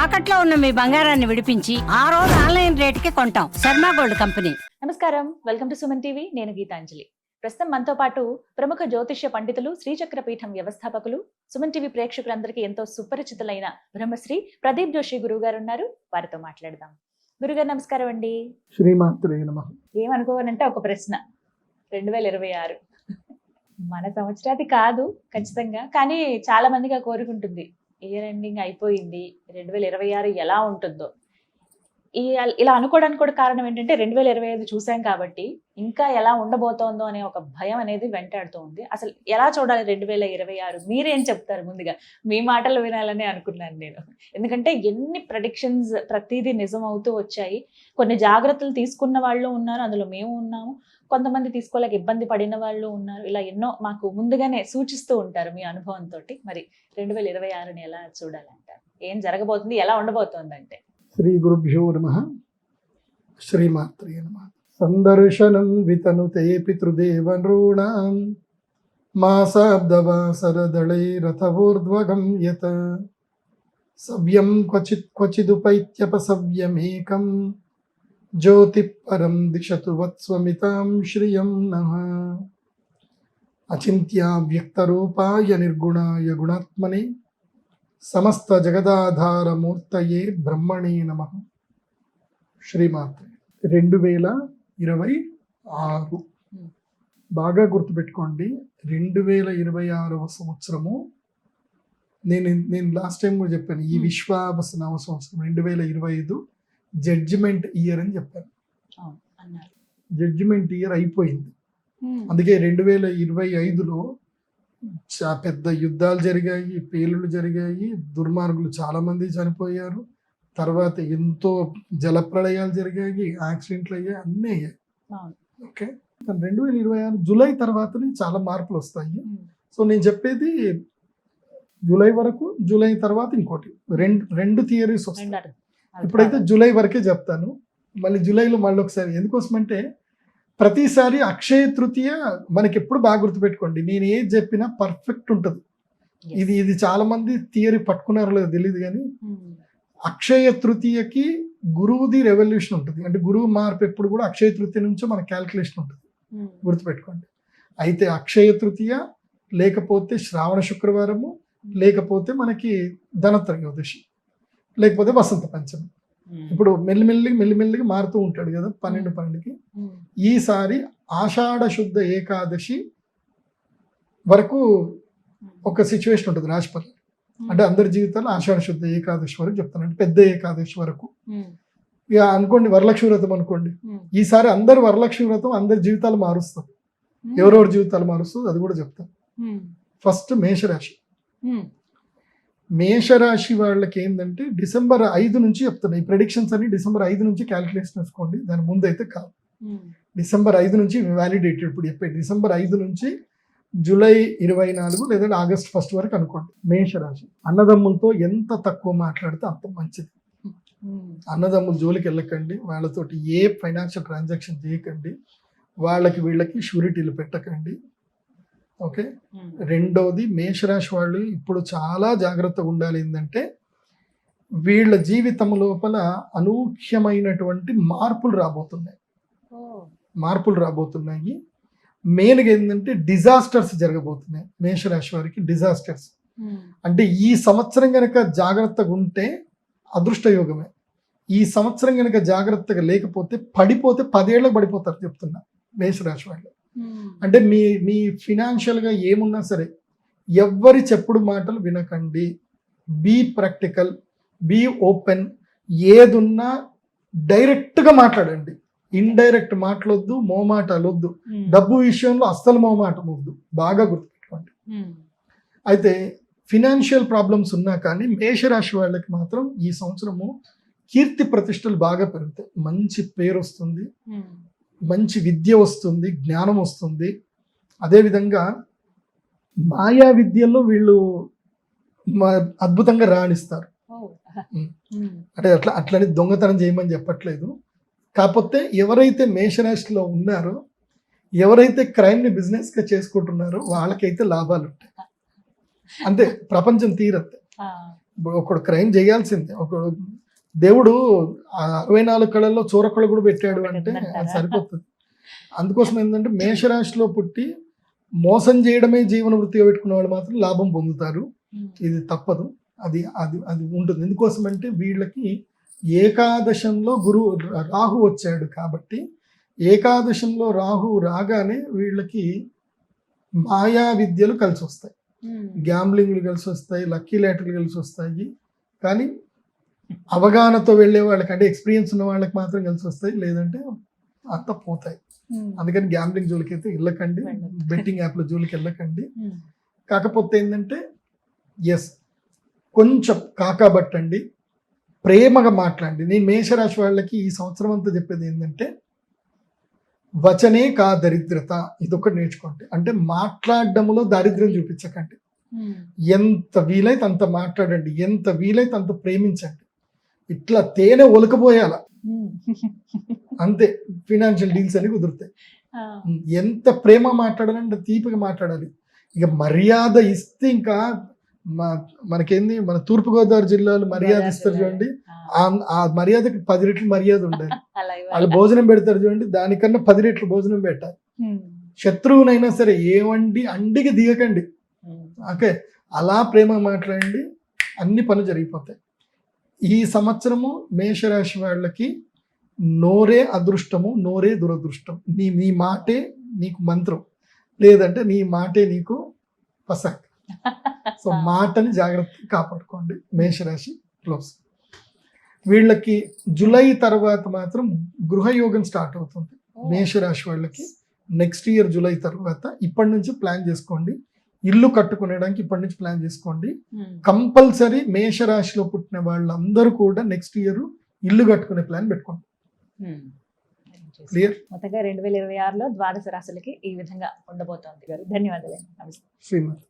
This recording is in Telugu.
తాకట్లో ఉన్న మీ బంగారాన్ని విడిపించి ఆ రోజు ఆన్లైన్ రేటుకి కొంటాం. Sharma gold company. నమస్కారం, వెల్కమ్ టు సుమన్ టీవీ. నేను గీతాంజలి. ప్రస్తుతం మనతో పాటు ప్రముఖ జ్యోతిష్య పండితులు, శ్రీచక్ర పీఠం వ్యవస్థాపకులు, సుమన్ టీవీ ప్రేక్షకులందరికీ ఎంతో సుపరిచితులైన బ్రహ్మశ్రీ ప్రదీప్ జోషి గురువు గారు ఉన్నారు. వారితో మాట్లాడదాం. గురుగారు నమస్కారం అండి. శ్రీమాత్రే నమః. ఏమనుకోవాలంటే ఒక ప్రశ్న, 2026 మన సంవత్సరాది కాదు ఖచ్చితంగా, కానీ చాలా మందికి ఆ కోరుకుంటుంది. ఇయర్ ఎండింగ్ అయిపోయింది, 2026 ఎలా ఉంటుందో. ఇలా అనుకోవడానికి కూడా కారణం ఏంటంటే 2025 చూసాం కాబట్టి ఇంకా ఎలా ఉండబోతోందో అనే ఒక భయం అనేది వెంటాడుతూ ఉంది. అసలు ఎలా చూడాలి 2026? మీరేం చెప్తారు? ముందుగా మీ మాటలు వినాలని అనుకున్నాను నేను. ఎందుకంటే ఎన్ని ప్రెడిక్షన్స్ ప్రతిదీ నిజం అవుతూ వచ్చాయి. కొన్ని జాగ్రత్తలు తీసుకున్న వాళ్ళు ఉన్నారు, అందులో మేము ఉన్నాము. కొంతమంది తీసుకోలేక ఇబ్బంది పడిన వాళ్ళు ఉన్నారు. ఇలా ఎన్నో మాకు ముందుగానే సూచిస్తూ ఉంటారు మీ అనుభవంతో. మరి 2026ని ఎలా చూడాలంటారు? ఏం జరగబోతుంది, ఎలా ఉండబోతోంది అంటే? శ్రీ గురుభ్యో నమః. శ్రీమాత్రే నమః. సందర్శనం వితనుతే పితృదేవనృణాం మాసాబ్దవాసరదళైరథవోర్ధ్వగం యత్ సవ్యం క్వచిదుపైత్యపసవ్యమేకం జ్యోతిఃపరం దిశతు వత్స్వమితాం శ్రియం నః. అచింత్యావ్యక్తరూపాయ నిర్గుణాయ గుణాత్మనే సమస్త జగదాధారమూర్తయే బ్రహ్మణే నమః. శ్రీమాత్రే. 2026 బాగా గుర్తుపెట్టుకోండి. 2026వ సంవత్సరము నేను లాస్ట్ టైం కూడా చెప్పాను, ఈ విశ్వావసనామ సంవత్సరం 2025 జడ్జిమెంట్ ఇయర్ అని చెప్పాను. జడ్జిమెంట్ ఇయర్ అయిపోయింది. అందుకే 2025లో పెద్ద యుద్ధాలు జరిగాయి, పేలుళ్ళు జరిగాయి, దుర్మార్గులు చాలా మంది చనిపోయారు. తర్వాత ఎంతో జలప్రళయాలు జరిగాయి, యాక్సిడెంట్లు అయ్యాయి, అన్నీ అయ్యాయి. ఓకే, 2026 జూలై తర్వాతనే చాలా మార్పులు వస్తాయి. సో నేను చెప్పేది జూలై వరకు, జూలై తర్వాత ఇంకోటి రెండు థియరీస్ వస్తాయి. ఇప్పుడైతే జూలై వరకే చెప్తాను. మళ్ళీ జూలైలో మళ్ళీ ఒకసారి, ఎందుకోసమంటే ప్రతిసారి అక్షయ తృతీయ మనకి ఎప్పుడు బాగా గుర్తుపెట్టుకోండి. నేను ఏది చెప్పినా పర్ఫెక్ట్ ఉంటుంది. ఇది చాలా మంది థియరీ పట్టుకున్నారో లేదో తెలియదు, కానీ అక్షయ తృతీయకి గురువుది రెవల్యూషన్ ఉంటుంది. అంటే గురువు మార్పు ఎప్పుడు కూడా అక్షయ తృతీయ నుంచో మన క్యాల్కులేషన్ ఉంటుంది, గుర్తుపెట్టుకోండి. అయితే అక్షయ తృతీయ లేకపోతే శ్రావణ శుక్రవారము, లేకపోతే మనకి ధనత్రయోదశి, లేకపోతే వసంత పంచమి. ఇప్పుడు మెల్లిమెల్లిగా మారుతూ ఉంటాడు కదా 12-12కి. ఈసారి ఆషాఢ శుద్ధ ఏకాదశి వరకు ఒక సిచ్యువేషన్ ఉంటుంది రాశిఫలం. అంటే అందరి జీవితాలు ఆషాఢ శుద్ధ ఏకాదశి వరకు చెప్తాను, అంటే పెద్ద ఏకాదశి వరకు. ఇక అనుకోండి వరలక్ష్మి వ్రతం అనుకోండి, ఈసారి అందరు వరలక్ష్మి వ్రతం అందరి జీవితాలు మారుస్తారు. ఎవరెవరి జీవితాలు మారుస్తుంది అది కూడా చెప్తాను. ఫస్ట్ మేషరాశి. మేషరాశి వాళ్ళకి ఏంటంటే డిసెంబర్ 5 నుంచి చెప్తున్నాయి. ఈ ప్రెడిక్షన్స్ అన్ని డిసెంబర్ 5 నుంచి క్యాలిక్యులేషన్ వేసుకోండి, దాని ముందు అయితే కాదు. డిసెంబర్ 5 నుంచి వ్యాలిడేటెడ్. ఇప్పుడు చెప్పే డిసెంబర్ 5 నుంచి జూలై 24 లేదంటే ఆగస్ట్ 1 వరకు అనుకోండి. మేషరాశి అన్నదమ్ములతో ఎంత తక్కువ మాట్లాడితే అంత మంచిది. అన్నదమ్ముల జోలికి వెళ్ళకండి, వాళ్ళతోటి ఏ ఫైనాన్షియల్ ట్రాన్సాక్షన్ చేయకండి, వీళ్ళకి షూరిటీలు పెట్టకండి. ఓకే. రెండోది, మేషరాశి వాళ్ళు ఇప్పుడు చాలా జాగ్రత్తగా ఉండాలి. ఏంటంటే వీళ్ళ జీవితం లోపల అనూహ్యమైనటువంటి మార్పులు రాబోతున్నాయి. మెయిన్గా ఏంటంటే డిజాస్టర్స్ జరగబోతున్నాయి మేషరాశి వారికి. డిజాస్టర్స్ అంటే ఈ సంవత్సరం కనుక జాగ్రత్తగా ఉంటే అదృష్టయోగమే. ఈ సంవత్సరం కనుక జాగ్రత్తగా లేకపోతే పడిపోతే 10 ఏళ్ళకి పడిపోతారు చెప్తున్నా మేషరాశి వాళ్ళు. అంటే మీ ఫినాన్షియల్గా ఏమున్నా సరే ఎవ్వరి చెప్పుడు మాటలు వినకండి. Be practical, be open. ఏదున్నా డైరెక్ట్గా మాట్లాడండి, ఇండైరెక్ట్ మాటలొద్దు, మోమాటాలు వద్దు. డబ్బు విషయంలో అస్సలు మోమాటం వద్దు, బాగా గుర్తుపెట్టుకోండి. అయితే ఫినాన్షియల్ ప్రాబ్లమ్స్ ఉన్నా కానీ మేషరాశి వాళ్ళకి మాత్రం ఈ సంవత్సరము కీర్తి ప్రతిష్టలు బాగా పెరుగుతాయి. మంచి పేరు వస్తుంది, మంచి విద్య వస్తుంది, జ్ఞానం వస్తుంది. అదేవిధంగా మాయా విద్యల్లో వీళ్ళు అద్భుతంగా రాణిస్తారు. అంటే అట్లని దొంగతనం చేయమని చెప్పట్లేదు. కాకపోతే ఎవరైతే మేషరాశిలో ఉన్నారో, ఎవరైతే క్రైమ్ని బిజినెస్గా చేసుకుంటున్నారో వాళ్ళకైతే లాభాలు ఉంటాయి. అంతే, ప్రపంచం తీరద్దు. ఇప్పుడు ఒకడు క్రైమ్ చేయాల్సిందే. ఒకడు దేవుడు ఆ 64 కళల్లో చూరకళ కూడా పెట్టాడు అంటే అది సరిపోతుంది. అందుకోసం ఏంటంటే మేషరాశిలో పుట్టి మోసం చేయడమే జీవన వృత్తిగా పెట్టుకున్న వాళ్ళు మాత్రం లాభం పొందుతారు. ఇది తప్పదు. అది అది అది ఉంటుంది. ఎందుకోసం అంటే వీళ్ళకి ఏకాదశంలో రాహు వచ్చాడు కాబట్టి, ఏకాదశంలో రాహు రాగానే వీళ్ళకి మాయా విద్యలు కలిసి వస్తాయి, గ్యాంబ్లింగ్లు కలిసి వస్తాయి, లక్కీ లాటరీలు కలిసి వస్తాయి. కానీ అవగాహనతో వెళ్ళే వాళ్ళకి, అంటే ఎక్స్పీరియన్స్ ఉన్న వాళ్ళకి మాత్రం కలిసి వస్తాయి, లేదంటే అంత పోతాయి. అందుకని గ్యాంబ్లింగ్ జోలికి అయితే వెళ్ళకండి, బెట్టింగ్ యాప్ల జోలికి వెళ్ళకండి. కాకపోతే ఏంటంటే కొంచెం కాకబట్టండి, ప్రేమగా మాట్లాడండి. నేను మేషరాశి వాళ్ళకి ఈ సంవత్సరం అంతా చెప్పేది ఏంటంటే వచనే కా దరిద్రత, ఇదొకటి నేర్చుకోండి. అంటే మాట్లాడడంలో దారిద్ర్యం చూపించకండి. ఎంత వీలైతే అంత మాట్లాడండి, ఎంత వీలైతే అంత ప్రేమించండి. ఇట్లా తేనె ఒలకపోయాల అంతే ఫినాన్షియల్ డీల్స్ అని కుదురుతాయి. ఎంత ప్రేమ మాట్లాడాలంటే తీపిగా మాట్లాడాలి. ఇక మర్యాద ఇస్తే ఇంకా మనకేంది, మన తూర్పుగోదావరి జిల్లాలో మర్యాద ఇస్తారు చూడండి, ఆ మర్యాదకి 10 రెట్లు మర్యాద ఉండాలి. వాళ్ళు భోజనం పెడతారు చూడండి, దానికన్నా 10 రెట్లు భోజనం పెట్టాలి. శత్రువునైనా సరే అండికి దిగకండి. ఓకే, అలా ప్రేమ మాట్లాడండి, అన్ని పనులు జరిగిపోతాయి. ఈ సంవత్సరము మేషరాశి వాళ్ళకి నోరే అదృష్టము, నోరే దురదృష్టం. నీ మాటే నీకు మంత్రం, లేదంటే నీ మాటే నీకు పసక్. సో మాటని జాగ్రత్తగా కాపాడుకోండి. మేషరాశి క్లోజ్. వీళ్ళకి జూలై తర్వాత మాత్రం గృహయోగం స్టార్ట్ అవుతుంది. మేషరాశి వాళ్ళకి నెక్స్ట్ ఇయర్ జూలై తర్వాత ఇప్పటి నుంచి ప్లాన్ చేసుకోండి. ఇల్లు కట్టుకునేడానికి ఇప్పటి నుంచి ప్లాన్ చేసుకోండి. కంపల్సరీ మేషరాశిలో పుట్టిన వాళ్ళందరూ కూడా నెక్స్ట్ ఇయర్ ఇల్లు కట్టుకునే ప్లాన్ పెట్టుకోండి. క్లియర్? మొత్తంగా 2026లో ద్వాదశ రాశులకి ఈ విధంగా ఉండబోతోంది గారు. ధన్యవాదాలు. నమస్తే. శ్రీమతి.